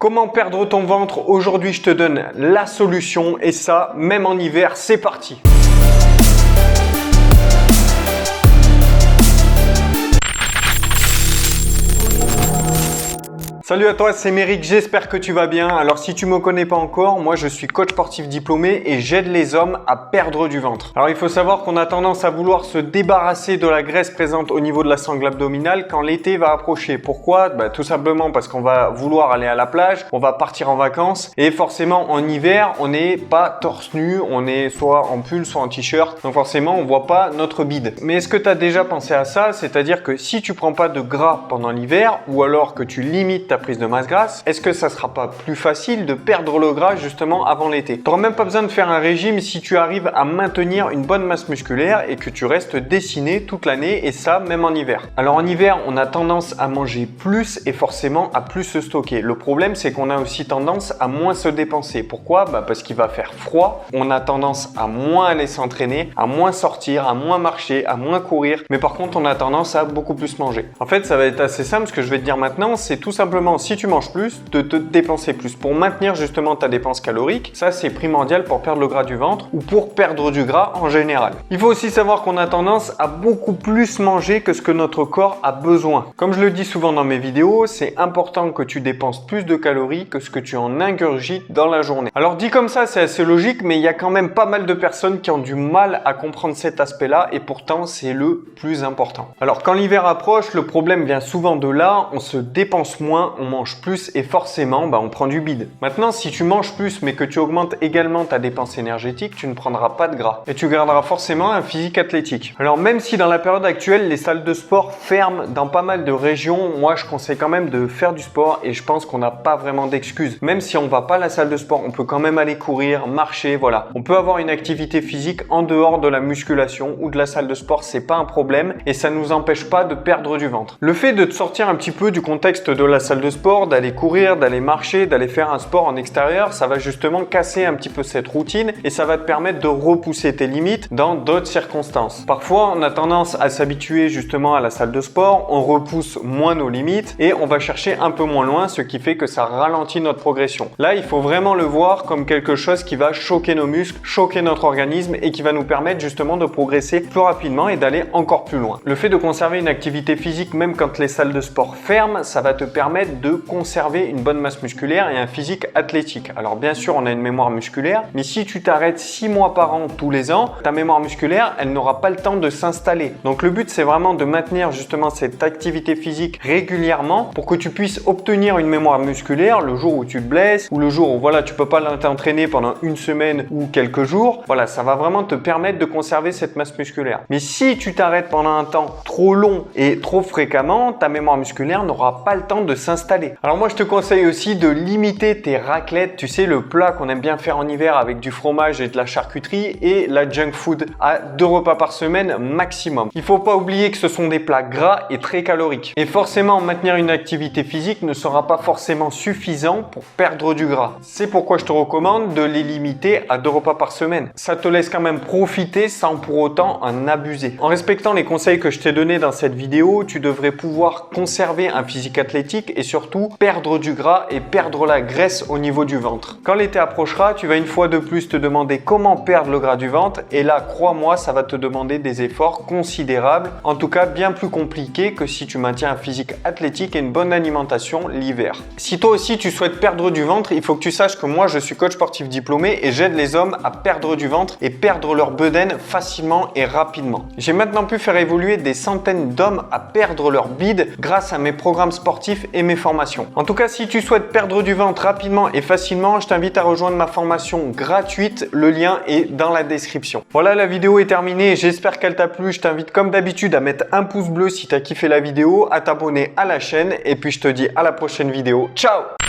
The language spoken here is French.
Comment perdre ton ventre? Aujourd'hui, je te donne la solution et ça, même en hiver, c'est parti! Salut à toi, c'est Méric, j'espère que tu vas bien. Alors si tu me connais pas encore, moi je suis coach sportif diplômé et j'aide les hommes à perdre du ventre. Alors il faut savoir qu'on a tendance à vouloir se débarrasser de la graisse présente au niveau de la sangle abdominale quand l'été va approcher. Pourquoi? Tout simplement parce qu'on va vouloir aller à la plage, on va partir en vacances et forcément en hiver on n'est pas torse nu, on est soit en pull soit en t-shirt, donc forcément on voit pas notre bide. Mais est-ce que tu as déjà pensé à ça? C'est-à-dire que si tu prends pas de gras pendant l'hiver ou alors que tu limites ta prise de masse grasse, est-ce que ça sera pas plus facile de perdre le gras justement avant l'été? Tu n'auras même pas besoin de faire un régime si tu arrives à maintenir une bonne masse musculaire et que tu restes dessiné toute l'année et ça même en hiver. Alors en hiver, on a tendance à manger plus et forcément à plus se stocker. Le problème, c'est qu'on a aussi tendance à moins se dépenser. Pourquoi? Parce qu'il va faire froid. On a tendance à moins aller s'entraîner, à moins sortir, à moins marcher, à moins courir. Mais par contre, on a tendance à beaucoup plus manger. En fait, ça va être assez simple. Ce que je vais te dire maintenant, c'est tout simplement si tu manges plus, de te dépenser plus pour maintenir justement ta dépense calorique. Ça, c'est primordial pour perdre le gras du ventre ou pour perdre du gras en général. Il faut aussi savoir qu'on a tendance à beaucoup plus manger que ce que notre corps a besoin. Comme je le dis souvent dans mes vidéos, c'est important que tu dépenses plus de calories que ce que tu en ingurgites dans la journée. Alors dit comme ça, c'est assez logique, mais il y a quand même pas mal de personnes qui ont du mal à comprendre cet aspect-là et pourtant c'est le plus important. Alors quand l'hiver approche, le problème vient souvent de là, on se dépense moins, on mange plus et forcément on prend du bide. Maintenant, si tu manges plus mais que tu augmentes également ta dépense énergétique, tu ne prendras pas de gras et tu garderas forcément un physique athlétique. Alors même si dans la période actuelle les salles de sport ferment dans pas mal de régions, moi je conseille quand même de faire du sport et je pense qu'on n'a pas vraiment d'excuses. Même si on va pas à la salle de sport, on peut quand même aller courir, marcher, voilà. On peut avoir une activité physique en dehors de la musculation ou de la salle de sport, c'est pas un problème et ça nous empêche pas de perdre du ventre. Le fait de te sortir un petit peu du contexte de la salle de sport, d'aller courir, d'aller marcher, d'aller faire un sport en extérieur, ça va justement casser un petit peu cette routine et ça va te permettre de repousser tes limites dans d'autres circonstances. Parfois, on a tendance à s'habituer justement à la salle de sport, on repousse moins nos limites et on va chercher un peu moins loin, ce qui fait que ça ralentit notre progression. Là, il faut vraiment le voir comme quelque chose qui va choquer nos muscles, choquer notre organisme et qui va nous permettre justement de progresser plus rapidement et d'aller encore plus loin. Le fait de conserver une activité physique même quand les salles de sport ferment, ça va te permettre de conserver une bonne masse musculaire et un physique athlétique. Alors bien sûr, on a une mémoire musculaire, mais si tu t'arrêtes 6 mois par an tous les ans, ta mémoire musculaire, elle n'aura pas le temps de s'installer. Donc le but, c'est vraiment de maintenir justement cette activité physique régulièrement pour que tu puisses obtenir une mémoire musculaire le jour où tu te blesses ou le jour où voilà, tu peux pas t'entraîner pendant une semaine ou quelques jours. Voilà, ça va vraiment te permettre de conserver cette masse musculaire. Mais si tu t'arrêtes pendant un temps trop long et trop fréquemment, ta mémoire musculaire n'aura pas le temps de s'installer. Alors moi, je te conseille aussi de limiter tes raclettes, tu sais, le plat qu'on aime bien faire en hiver avec du fromage et de la charcuterie et la junk food à 2 repas par semaine maximum. Il faut pas oublier que ce sont des plats gras et très caloriques. Et forcément, maintenir une activité physique ne sera pas forcément suffisant pour perdre du gras. C'est pourquoi je te recommande de les limiter à 2 repas par semaine. Ça te laisse quand même profiter sans pour autant en abuser. En respectant les conseils que je t'ai donnés dans cette vidéo, tu devrais pouvoir conserver un physique athlétique et surtout perdre du gras et perdre la graisse au niveau du ventre. Quand l'été approchera, tu vas une fois de plus te demander comment perdre le gras du ventre et là, crois-moi, ça va te demander des efforts considérables, en tout cas bien plus compliqués que si tu maintiens un physique athlétique et une bonne alimentation l'hiver. Si toi aussi tu souhaites perdre du ventre, il faut que tu saches que moi je suis coach sportif diplômé et j'aide les hommes à perdre du ventre et perdre leur bedaine facilement et rapidement. J'ai maintenant pu faire évoluer des centaines d'hommes à perdre leur bide grâce à mes programmes sportifs et mes formations. En tout cas, si tu souhaites perdre du ventre rapidement et facilement, je t'invite à rejoindre ma formation gratuite. Le lien est dans la description. Voilà, la vidéo est terminée. J'espère qu'elle t'a plu. Je t'invite comme d'habitude à mettre un pouce bleu si tu as kiffé la vidéo, à t'abonner à la chaîne et puis je te dis à la prochaine vidéo. Ciao!